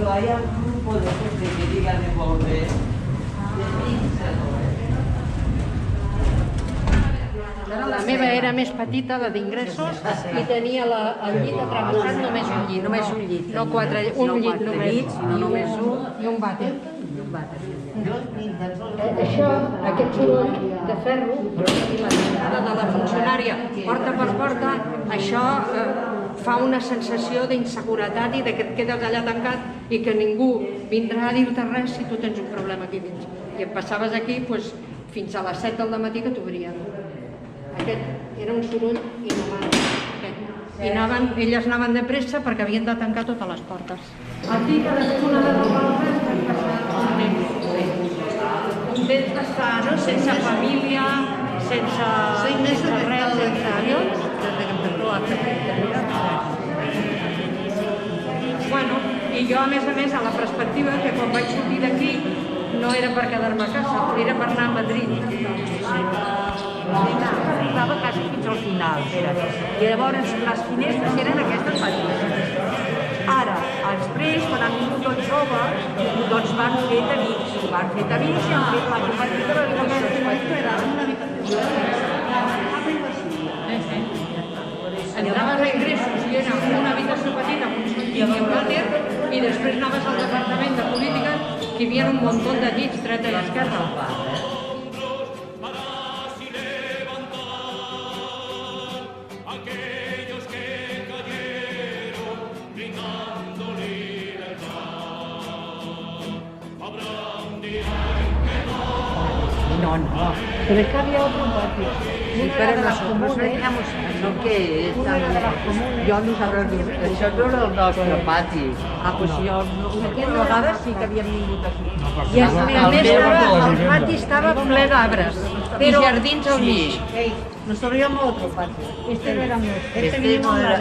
cuando haya un grupo de gente que diga de volver, La meva era més petita, la d'ingressos, i tenia el llit atravessat, només un llit. Només un llit. No quatre, un llit només. No només un. I un vàter. Això, aquest soroll de ferro, i la entrada de la funcionària porta per porta, això fa una sensació d'inseguretat i que et quedes allà tancat i que ningú vindrà a dir-te res si tu tens un problema aquí dins. I et passaves aquí fins a les 7 del matí que t'obrien. Aquest era un soroll inhumà. I elles anaven de pressa perquè havien de tancar totes les portes. Aquí cadascuna de les portes va passar un temps. Un temps d'estar sense família, sense res, sense Dios. Desde que empezó a hacer. Bueno, i jo a més, a la perspectiva que quan vaig sortir d'aquí no era per quedar-me a casa, era per anar a Madrid. Arribava a casa fins al final, i llavors les finestres eren aquestes petites. Ara, després, quan han vingut els joves, doncs van fet amics i han fet la compartida de l'habitació. Entraves a ingressos i era una habitació petita amb un sentit i un vàter, i després anaves al departament de política que hi havia un munt de llits dreta i esquerra. No. Pero es que había otro patio. Sí, pero nosotros veníamos eso que es también. Jo no sabia, això no era el nostre pati. Pues jo una vegada sí que havíem vingut aquí. I a més el pati estava ple d'arbres i jardins al mig. Nosotros teníamos otro patio. Este no era nuestro. Este no era.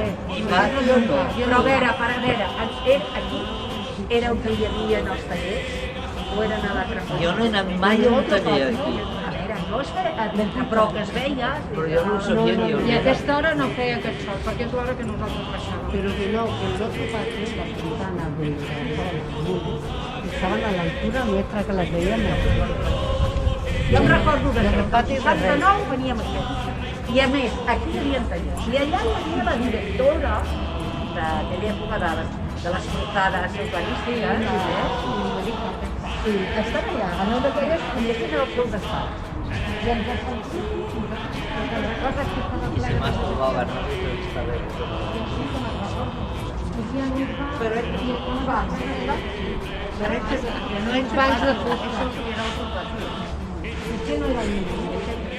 Però a veure, aquí era on hi havia els tallers o eren a l'altra cosa? Jo no he anat mai a un taller aquí. A veure, no es veia, però que es veia. Però jo no ho sabia ni on I a era. aquesta hora no feia aquest sol, perquè és l'hora que nosaltres baixàvem. Pero que no, que el otro patio, las ventanas de estaban a la altura nuestra que las veíamos. Jo em recordo que el pati 69 veníem aquí. I a més, aquí hi havia tallers. I allà hi havia la directora d'aquella època de les portades urbanístiques. Sí, estaba allá, a no de aquellos, I aquí era el seu despatx. y entonces recuerdas que estaba I si m'has trobat, no sé si està bé. Però un banc. No ets bancs de fut. Eso era otro patio. ¿Por qué no era el mismo?